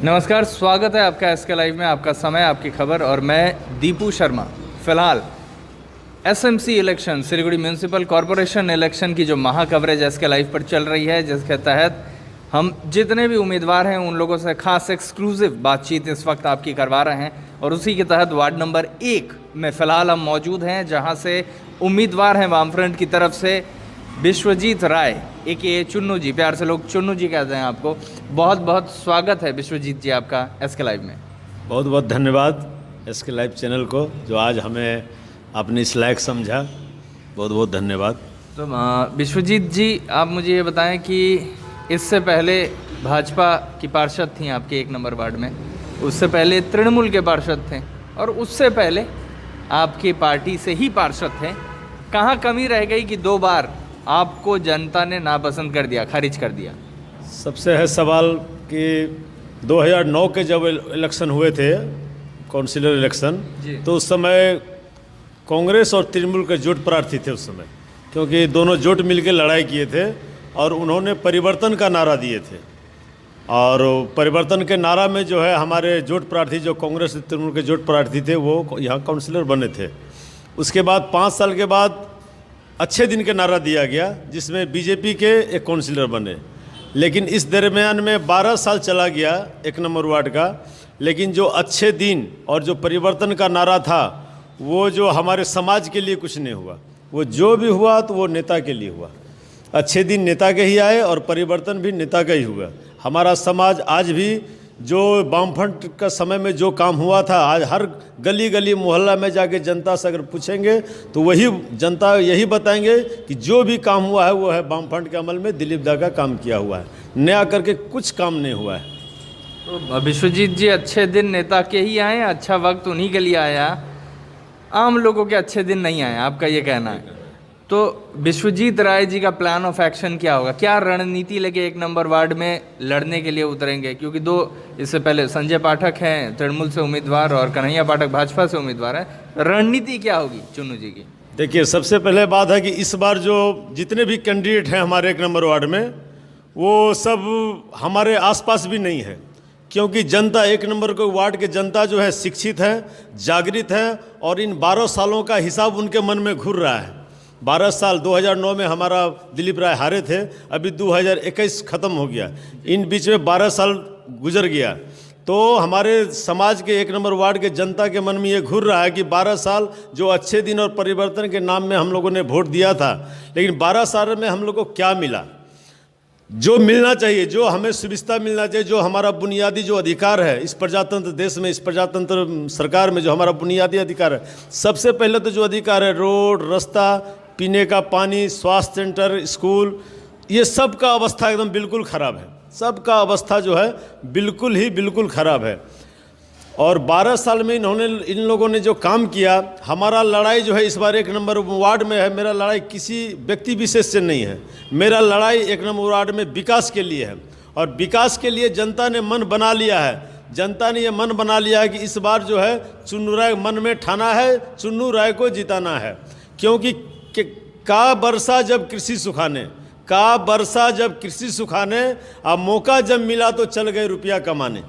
नमस्कार, स्वागत है आपका एसके लाइव में। आपका समय, आपकी खबर और मैं दीपू शर्मा। फिलहाल SMC election, Siliguri municipal corporation election की जो महा कवरेज एसके लाइव पर चल रही है, जिसके तहत हम जितने भी उम्मीदवार हैं उन लोगों से खास एक्सक्लूसिव बातचीत इस वक्त आपकी करवा रहे हैं। और उसी के तहत वार्ड नंबर 1 में फ़िलहाल हम मौजूद हैं, जहां से उम्मीदवार हैं वामफ्रंट की तरफ से विश्वजीत राय ए चुन्नू जी। प्यार से लोग चुन्नू जी कहते हैं आपको। बहुत बहुत स्वागत है विश्वजीत जी आपका एसके लाइव में। बहुत बहुत धन्यवाद एसके लाइव चैनल को, जो आज हमें अपने इस लायक समझा। बहुत बहुत धन्यवाद। तो विश्वजीत जी, आप मुझे ये बताएं कि इससे पहले भाजपा की पार्षद थी आपके 1 नंबर वार्ड में, उससे पहले तृणमूल के पार्षद थे और उससे पहले आपकी पार्टी से ही पार्षद थे। कहाँ कमी रह गई कि 2 बार आपको जनता ने नापसंद कर दिया, खारिज कर दिया? सबसे है सवाल कि 2009 के जब इलेक्शन हुए थे, काउंसिलर इलेक्शन, तो उस समय कांग्रेस और तृणमूल के जोट प्रार्थी थे उस समय, क्योंकि दोनों जोट मिलकर लड़ाई किए थे और उन्होंने परिवर्तन का नारा दिए थे। और परिवर्तन के नारा में जो है हमारे जोट प्रार्थी, जो कांग्रेस तृणमूल के जोट प्रार्थी थे, वो यहाँ काउंसिलर बने थे। उसके बाद 5 साल के बाद अच्छे दिन का नारा दिया गया, जिसमें बीजेपी के एक काउंसिलर बने। लेकिन इस दरमियान में 12 साल चला गया 1 नंबर वार्ड का, लेकिन जो अच्छे दिन और जो परिवर्तन का नारा था, वो जो हमारे समाज के लिए कुछ नहीं हुआ। वो जो भी हुआ तो वो नेता के लिए हुआ। अच्छे दिन नेता के ही आए और परिवर्तन भी नेता का ही हुआ। हमारा समाज आज भी जो वामफ्रंट का समय में जो काम हुआ था, आज हर गली गली मोहल्ला में जाके जनता से अगर पूछेंगे तो वही जनता यही बताएंगे कि जो भी काम हुआ है वो है वामफ्रंट के अमल में दिलीप दा का काम किया हुआ है। नया करके कुछ काम नहीं हुआ है। तो विश्वजीत जी, अच्छे दिन नेता के ही आए, अच्छा वक्त उन्हीं के लिए आया, आम लोगों के अच्छे दिन नहीं आए, आपका ये कहना है? तो विश्वजीत राय जी का प्लान ऑफ एक्शन क्या होगा? क्या रणनीति लेके 1 नंबर वार्ड में लड़ने के लिए उतरेंगे? क्योंकि 2 इससे पहले संजय पाठक हैं तृणमूल से उम्मीदवार और कन्हैया पाठक भाजपा से उम्मीदवार हैं। रणनीति क्या होगी चुन्नू जी की? देखिए, सबसे पहले बात है कि इस बार जो जितने भी कैंडिडेट हैं हमारे 1 नंबर वार्ड में, वो सब हमारे आसपास भी नहीं है। क्योंकि जनता 1 नंबर के वार्ड के जनता जो है शिक्षित है, जागृत है, और इन 12 सालों का हिसाब उनके मन में घूर रहा है। 12 साल, 2009 में हमारा दिलीप राय हारे थे, अभी 2021 ख़त्म हो गया, इन बीच में 12 साल गुजर गया। तो हमारे समाज के 1 नंबर वार्ड के जनता के मन में ये घूर रहा है कि 12 साल जो अच्छे दिन और परिवर्तन के नाम में हम लोगों ने वोट दिया था, लेकिन 12 साल में हम लोग को क्या मिला? जो मिलना चाहिए, जो हमें सुविधा मिलना चाहिए, जो हमारा बुनियादी जो अधिकार है इस प्रजातंत्र देश में, इस प्रजातंत्र सरकार में, जो हमारा बुनियादी अधिकार है, सबसे पहले तो जो अधिकार है रोड, रास्ता, पीने का पानी, स्वास्थ्य सेंटर, स्कूल, ये सब का अवस्था एकदम बिल्कुल ख़राब है। सब का अवस्था जो है बिल्कुल ख़राब है। और 12 साल में इन लोगों ने जो काम किया, हमारा लड़ाई जो है इस बार 1 नंबर वार्ड में है। मेरा लड़ाई किसी व्यक्ति विशेष से नहीं है, मेरा लड़ाई 1 नंबर वार्ड में विकास के लिए है। और विकास के लिए जनता ने मन बना लिया है। जनता ने ये मन बना लिया है कि इस बार जो है चुन्नू राय मन में ठाना है, चुन्नू राय को जिताना है। क्योंकि का बरसा जब कृषि सुखाने, का बरसा जब कृषि सुखाने, अब मौका जब मिला तो चल गए रुपया कमाने।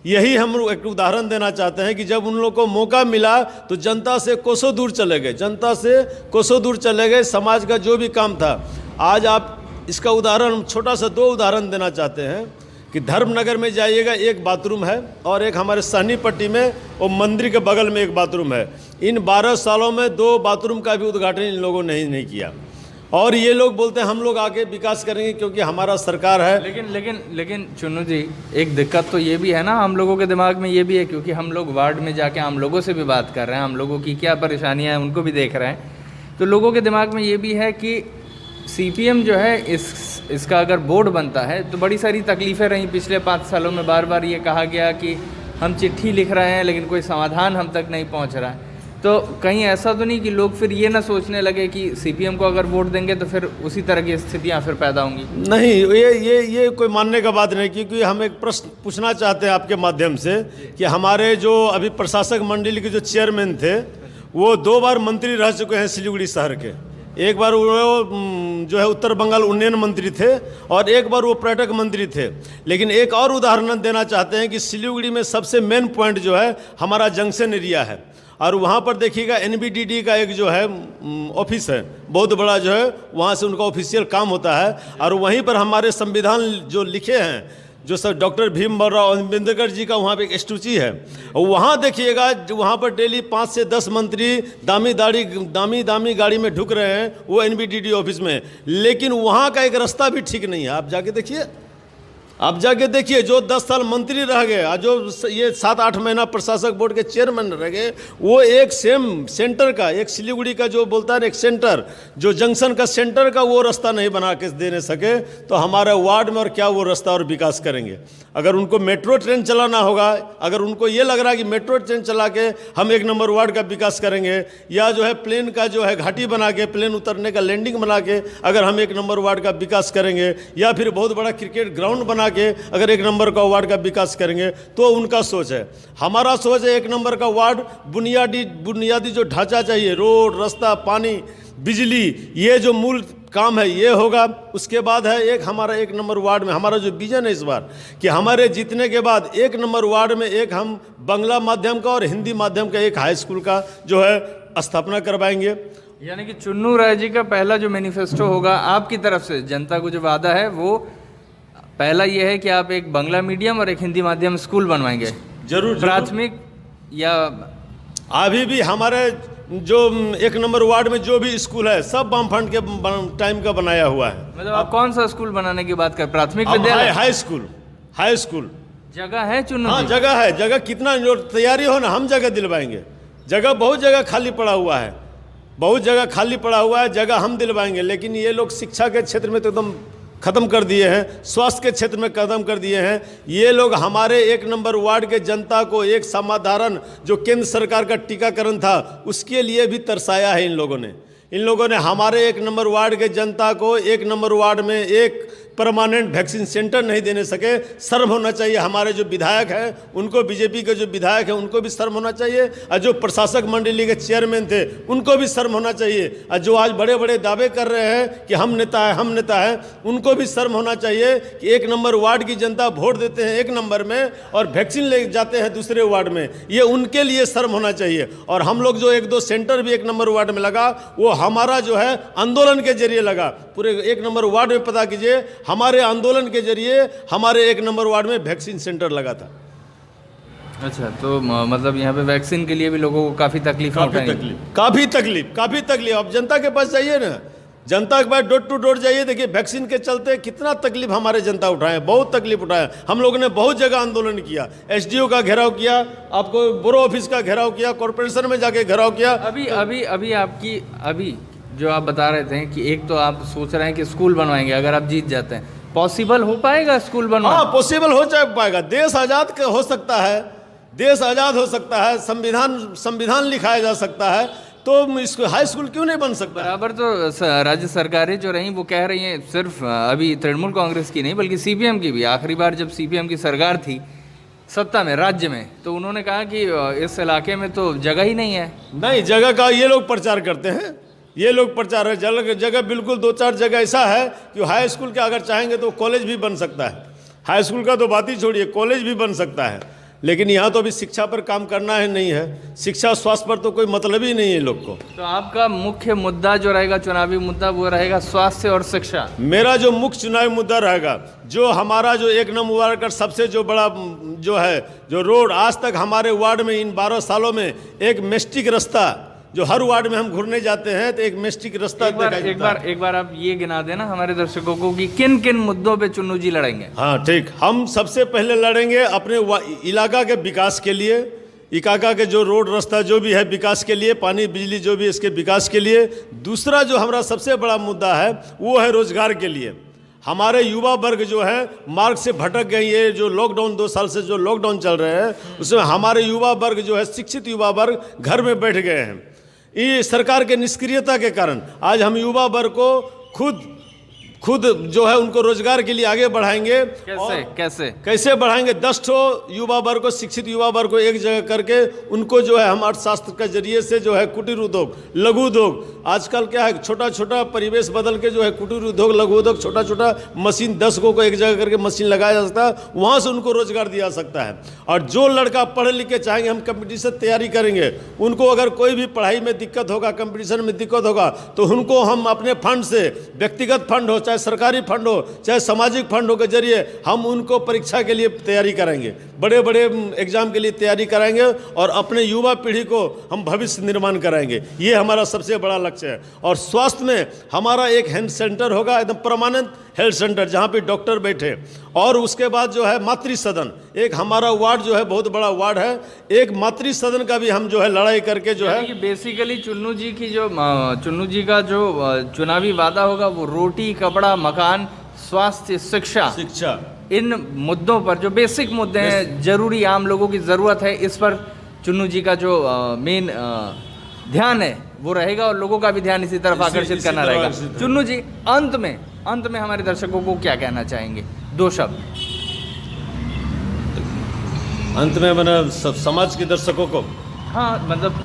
यही हम एक उदाहरण देना चाहते हैं कि जब उन लोगों को मौका मिला तो जनता से कोसों दूर चले गए, जनता से कोसों दूर चले गए। समाज का जो भी काम था, आज आप इसका उदाहरण, छोटा सा 2 उदाहरण देना चाहते हैं कि धर्मनगर में जाइएगा, 1 बाथरूम है, और एक हमारे सहनी पट्टी में वो मंदिर के बगल में 1 बाथरूम है। इन 12 सालों में 2 बाथरूम का भी उद्घाटन इन लोगों ने नहीं किया। और ये लोग बोलते हैं हम लोग आगे विकास करेंगे क्योंकि हमारा सरकार है। लेकिन चुन्नू जी, एक दिक्कत तो ये भी है ना, हम लोगों के दिमाग में ये भी है, क्योंकि हम लोग वार्ड में जाके हम लोगों से भी बात कर रहे हैं, हम लोगों की क्या परेशानियां हैं उनको भी देख रहे हैं। तो लोगों के दिमाग में ये भी है कि सीपीएम जो है इसका अगर बोर्ड बनता है तो बड़ी सारी तकलीफ़ें रहीं पिछले 5 सालों में। बार बार ये कहा गया कि हम चिट्ठी लिख रहे हैं लेकिन कोई समाधान हम तक नहीं पहुंच रहा है। तो कहीं ऐसा तो नहीं कि लोग फिर ये ना सोचने लगे कि सीपीएम को अगर वोट देंगे तो फिर उसी तरह की स्थितियां फिर पैदा होंगी? नहीं, ये कोई मानने का बात नहीं। क्योंकि हम एक प्रश्न पूछना चाहते हैं आपके माध्यम से कि हमारे जो अभी प्रशासक मंडली के जो चेयरमैन थे, वो 2 बार मंत्री रह चुके हैं सिलीगुड़ी शहर के। एक बार वो जो है उत्तर बंगाल उन्नयन मंत्री थे और एक बार वो पर्यटक मंत्री थे। लेकिन एक और उदाहरण देना चाहते हैं कि सिलीगुड़ी में सबसे मेन पॉइंट जो है हमारा जंक्शन एरिया है, और वहाँ पर देखिएगा NBDD का एक जो है ऑफिस है, बहुत बड़ा जो है, वहाँ से उनका ऑफिशियल काम होता है। और वहीं पर हमारे संविधान जो लिखे हैं, जो सर डॉक्टर भीमराव अम्बेडकर जी का वहाँ पे एक स्टैच्यू है, और वहाँ देखिएगा वहाँ पर डेली 5 से 10 मंत्री दामी गाड़ी में ढुक रहे हैं वो NBDD ऑफिस में। लेकिन वहाँ का एक रास्ता भी ठीक नहीं है। आप जाके देखिए, जो 10 साल मंत्री रह गए और जो ये 7-8 महीना प्रशासक बोर्ड के चेयरमैन रह गए, वो एक सेम सेंटर का, एक सिलीगुड़ी का जो बोलता है एक सेंटर, जो जंक्शन का सेंटर का वो रास्ता नहीं बना के देने सके, तो हमारे वार्ड में और क्या वो रास्ता और विकास करेंगे। अगर उनको मेट्रो ट्रेन चलाना होगा, अगर उनको ये लग रहा है कि मेट्रो ट्रेन चला के हम 1 नंबर वार्ड का विकास करेंगे, या जो है प्लेन का जो है घाटी बना के, प्लेन उतरने का लैंडिंग बना के अगर हम 1 नंबर वार्ड का विकास करेंगे, या फिर बहुत बड़ा क्रिकेट ग्राउंड बना के अगर 1 नंबर का वार्ड का विकास करेंगे, तो उनका सोच है। हमारा सोच है 1 नंबर का वार्ड बुनियादी जो ढांचा चाहिए, रोड, रास्ता, पानी, बिजली, ये जो मूल काम है ये होगा। उसके बाद है एक हमारा 1 नंबर वार्ड में हमारा जो विजन है इस बार, कि हमारे जीतने के बाद 1 नंबर वार्ड में एक हम बांग्ला माध्यम का और हिंदी माध्यम का एक हाई स्कूल का जो है स्थापना करवाएंगे। यानी कि चुन्नू राय जी का पहला जो मैनिफेस्टो होगा आपकी तरफ से जनता को जो वादा है, वो पहला ये है कि आप एक बांग्ला मीडियम और एक हिंदी माध्यम स्कूल बनवाएंगे। जरूर। प्राथमिक या अभी भी हमारे जो 1 नंबर वार्ड में जो भी स्कूल है सब वामफ्रंट के टाइम का बनाया हुआ है। मतलब आप कौन सा स्कूल बनाने की बात कर? प्राथमिक विद्यालय, हाई स्कूल जगह है चुन्नू? हाँ, जगह है। जगह कितना जो तैयारी हो ना, हम जगह दिलवाएंगे। जगह बहुत जगह खाली पड़ा हुआ है, बहुत जगह खाली पड़ा हुआ है, जगह हम दिलवाएंगे। लेकिन ये लोग शिक्षा के क्षेत्र में तो एकदम ख़त्म कर दिए हैं, स्वास्थ्य के क्षेत्र में ख़त्म कर दिए हैं। ये लोग हमारे 1 नंबर वार्ड के जनता को एक समाधान जो केंद्र सरकार का टीकाकरण था उसके लिए भी तरसाया है इन लोगों ने हमारे 1 नंबर वार्ड के जनता को 1 नंबर वार्ड में एक परमानेंट वैक्सीन सेंटर नहीं देने सके। शर्म होना चाहिए। हमारे जो विधायक हैं उनको, बीजेपी के जो विधायक हैं उनको भी शर्म होना चाहिए, और जो प्रशासक मंडली के चेयरमैन थे उनको भी शर्म होना चाहिए, और जो आज बड़े बड़े दावे कर रहे हैं कि हम नेता है उनको भी शर्म होना चाहिए कि 1 नंबर वार्ड की जनता वोट देते हैं 1 नंबर में और वैक्सीन ले जाते हैं दूसरे वार्ड में। ये उनके लिए शर्म होना चाहिए। और हम लोग जो 1-2 सेंटर भी 1 नंबर वार्ड में लगा, वो हमारा जो है आंदोलन के जरिए लगा। पूरे 1 नंबर वार्ड में पता कीजिए, हमारे आंदोलन के जरिए हमारे 1 नंबर वार्ड में वैक्सीन सेंटर लगा था। अच्छा, तो मतलब यहाँ पे वैक्सीन के लिए भी लोगों को काफ़ी तकलीफ काफ़ी तकलीफ। अब जनता के पास जाइए ना, जनता के पास डोर टू डोर जाइए, देखिए वैक्सीन के चलते कितना तकलीफ हमारे जनता उठाए, बहुत तकलीफ उठाए। हम लोगों ने बहुत जगह आंदोलन किया, SDO का घेराव किया, आपको बोरो ऑफिस का घेराव किया, कॉर्पोरेशन में जाके घेराव किया। अभी जो आप बता रहे थे कि एक तो आप सोच रहे हैं कि स्कूल बनवाएंगे अगर आप जीत जाते हैं, पॉसिबल हो पाएगा स्कूल बनवाना? हाँ, पॉसिबल हो पाएगा। देश आज़ाद हो सकता है, देश आज़ाद हो सकता है, संविधान लिखाया जा सकता है, तो इसको हाई स्कूल क्यों नहीं बन सकता? बराबर। तो राज्य सरकारें जो रहीं वो कह रही हैं, सिर्फ अभी तृणमूल कांग्रेस की नहीं बल्कि CPM की भी। आखिरी बार जब CPM की सरकार थी सत्ता में राज्य में, तो उन्होंने कहा कि इस इलाके में तो जगह ही नहीं है। नहीं, जगह का ये लोग प्रचार करते हैं, ये लोग प्रचार है। जगह बिल्कुल 2-4 जगह ऐसा है कि हाई स्कूल का अगर चाहेंगे तो कॉलेज भी बन सकता है। हाई स्कूल का तो बात ही छोड़िए, कॉलेज भी बन सकता है। लेकिन यहाँ तो अभी शिक्षा पर काम करना है, नहीं है शिक्षा स्वास्थ्य पर तो कोई मतलब ही नहीं है लोग को। तो आपका मुख्य मुद्दा जो रहेगा, चुनावी मुद्दा, वो रहेगा स्वास्थ्य और शिक्षा। मेरा जो मुख्य चुनावी मुद्दा रहेगा, जो हमारा जो 1 नंबर वार्ड का सबसे जो बड़ा जो है, जो रोड आज तक हमारे वार्ड में इन 12 सालों में एक मेस्टिक रास्ता, जो हर वार्ड में हम घूरने जाते हैं तो एक मेस्टिक रास्ता एक बार आप ये गिना देना हमारे दर्शकों को कि किन किन मुद्दों पे चुन्नू जी लड़ेंगे। हाँ ठीक, हम सबसे पहले लड़ेंगे अपने इलाका के विकास के लिए, इलाका के जो रोड रास्ता जो भी है विकास के लिए, पानी बिजली जो भी इसके विकास के लिए। दूसरा जो हमारा सबसे बड़ा मुद्दा है वो है रोजगार के लिए। हमारे युवा वर्ग जो है मार्ग से भटक गई है। जो लॉकडाउन 2 साल से जो लॉकडाउन चल रहे हैं उसमें हमारे युवा वर्ग जो है, शिक्षित युवा वर्ग घर में बैठ गए हैं। ये सरकार के निष्क्रियता के कारण आज हम युवा वर्ग को खुद खुद जो है उनको रोजगार के लिए आगे बढ़ाएंगे। कैसे बढ़ाएंगे? 10 ठो युवा वर्ग को, शिक्षित युवा वर्ग को एक जगह करके उनको जो है हम अर्थशास्त्र के जरिए से जो है कुटीर उद्योग, लघु उद्योग, आजकल क्या है छोटा छोटा परिवेश बदल के जो है कुटीर उद्योग, लघु उद्योग, छोटा छोटा मशीन 10 को एक जगह करके मशीन लगाया जा सकता है, वहाँ से उनको रोजगार दिया सकता है। और जो लड़का पढ़े लिखे चाहेंगे, हम कंपटीशन तैयारी करेंगे, उनको अगर कोई भी पढ़ाई में दिक्कत होगा, कंपटीशन में दिक्कत होगा, तो उनको हम अपने फंड से, व्यक्तिगत फंड हो चाहे सरकारी फंड हो चाहे सामाजिक फंडों के जरिए हम उनको परीक्षा के लिए तैयारी कराएंगे, बड़े बड़े एग्जाम के लिए तैयारी कराएंगे और अपने युवा पीढ़ी को हम भविष्य निर्माण कराएंगे। ये हमारा सबसे बड़ा लक्ष्य है। और स्वास्थ्य में हमारा एक हेल्थ सेंटर होगा, एकदम परमानेंट हेल्थ सेंटर, जहाँ पे डॉक्टर बैठे। और उसके बाद जो है मातृ सदन, एक हमारा वार्ड जो है बहुत बड़ा वार्ड है, एक मातृ सदन का भी हम जो है लड़ाई करके जो है, बेसिकली चुन्नू जी का जो चुनावी वादा होगा वो रोटी, कपड़ा, मकान, स्वास्थ्य, शिक्षा, इन मुद्दों पर जो बेसिक मुद्दे हैं, जरूरी आम लोगों की ज़रूरत है, इस पर चुन्नू जी का जो मेन ध्यान है वो रहेगा और लोगों का भी ध्यान इसी तरफ आकर्षित करना रहेगा। चुन्नू जी, अंत में हमारे दर्शकों को क्या कहना चाहेंगे? 2 शब्द अंत में। मैंने समाज के दर्शकों को, हाँ, मतलब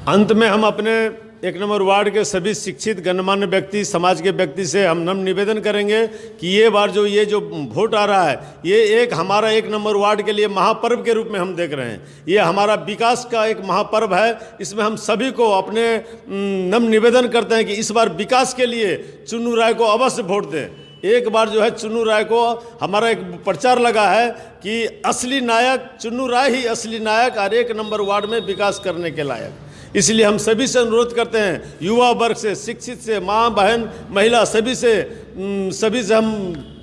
अंत में हम अपने 1 नंबर वार्ड के सभी शिक्षित गणमान्य व्यक्ति, समाज के व्यक्ति से हम नम्र निवेदन करेंगे कि ये बार जो वोट आ रहा है, ये एक हमारा 1 नंबर वार्ड के लिए महापर्व के रूप में हम देख रहे हैं। ये हमारा विकास का एक महापर्व है। इसमें हम सभी को अपने नम्र निवेदन करते हैं कि इस बार विकास के लिए चुन्नू राय को अवश्य वोट दें। एक बार जो है चुन्नू राय को, हमारा एक प्रचार लगा है कि असली नायक चुन्नू राय ही असली नायक और 1 नंबर वार्ड में विकास करने के लायक। इसलिए हम सभी से अनुरोध करते हैं, युवा वर्ग से, शिक्षित से, माँ बहन महिला सभी से हम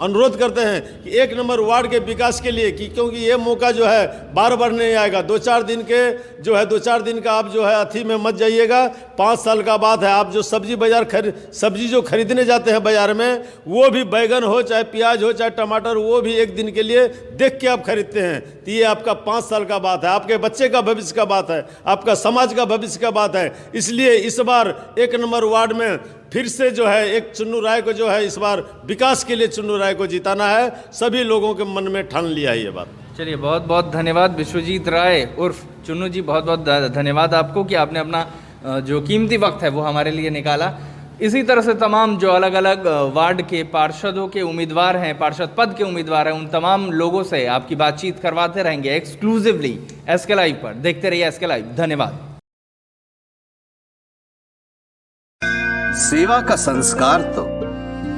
अनुरोध करते हैं कि 1 नंबर वार्ड के विकास के लिए, क्योंकि ये मौका जो है बार बार नहीं आएगा। 2-4 दिन के जो है 2-4 दिन का आप जो है अथी में मत जाइएगा। 5 साल का बात है। आप जो सब्जी जो खरीदने जाते हैं बाजार में, वो भी बैगन हो चाहे प्याज हो चाहे टमाटर, वो भी 1 दिन के लिए देख के आप खरीदते हैं। तो ये आपका 5 साल का बात है, आपके बच्चे का भविष्य का बात है, आपका समाज का भविष्य का बात है। इसलिए इस बार 1 नंबर वार्ड में फिर से जो है एक चुन्नू राय को जो है इस बार विकास के लिए चुन्नू राय को जिताना है। सभी लोगों के मन में ठान लिया है ये बात। चलिए, बहुत बहुत धन्यवाद विश्वजीत राय उर्फ चुन्नू जी, बहुत बहुत धन्यवाद आपको कि आपने अपना जो कीमती वक्त है वो हमारे लिए निकाला। इसी तरह से तमाम जो अलग अलग वार्ड के पार्षदों के उम्मीदवार हैं, पार्षद पद के उम्मीदवार हैं, उन तमाम लोगों से आपकी बातचीत करवाते रहेंगे एक्सक्लूसिवली SK लाइव पर। देखते रहिए SK लाइव। धन्यवाद। सेवा का संस्कार तो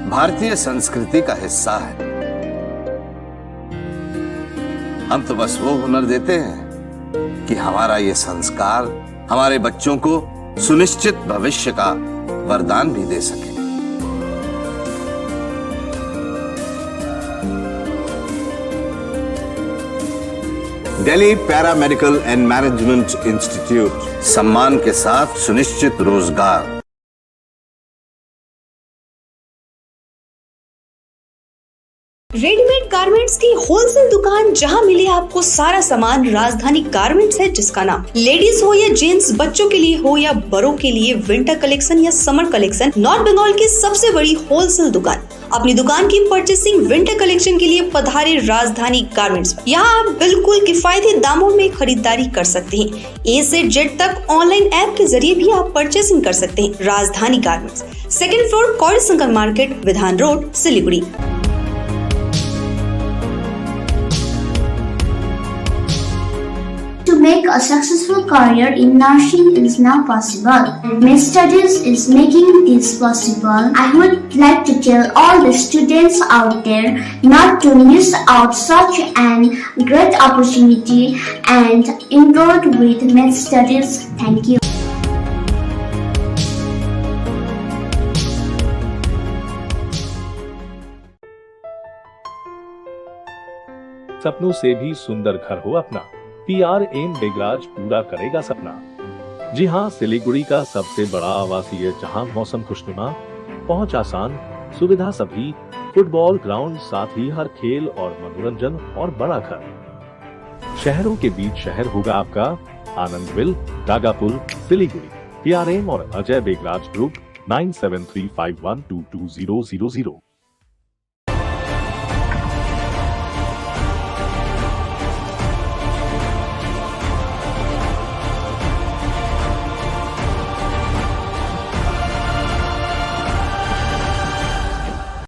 भारतीय संस्कृति का हिस्सा है। हम तो बस वो हुनर देते हैं कि हमारा ये संस्कार हमारे बच्चों को सुनिश्चित भविष्य का वरदान भी दे सके। Delhi paramedical and management institute, सम्मान के साथ सुनिश्चित रोजगार। रेडीमेड गारमेंट्स की होलसेल दुकान, जहां मिले आपको सारा सामान। राजधानी गारमेंट्स है जिसका नाम। लेडीज हो या जेंट्स, बच्चों के लिए हो या बड़ों के लिए, विंटर कलेक्शन या समर कलेक्शन, नॉर्थ बंगाल की सबसे बड़ी होलसेल दुकान। अपनी दुकान की परचेसिंग विंटर कलेक्शन के लिए पधारे राजधानी गारमेंट्स। यहाँ आप बिल्कुल किफायती दामों में खरीदारी कर सकते हैं। A से Z तक ऑनलाइन ऐप के जरिए भी आप परचेसिंग कर सकते हैं। राजधानी गारमेंट्स, 2nd फ्लोर, कौड़ी शंकर मार्केट, विधान road, Siliguri. To make a successful career in nursing is now possible. Med Studies is making this possible. I would like to tell all the students out there not to miss out such an great opportunity and enroll with Med Studies. Thank you. सपनों से भी सुंदर घर हो अपना, PRM Begraj पूरा करेगा सपना। जी हां, सिलीगुड़ी का सबसे बड़ा आवासीय, जहां मौसम खुशनुमा, पहुंच आसान, सुविधा सभी, फुटबॉल ग्राउंड, साथ ही हर खेल और मनोरंजन और बड़ा घर। शहरों के बीच शहर होगा आपका आनंदविल, डागापुर, सिलीगुड़ी। PRM और अजय बेगराज ग्रुप 9735122000।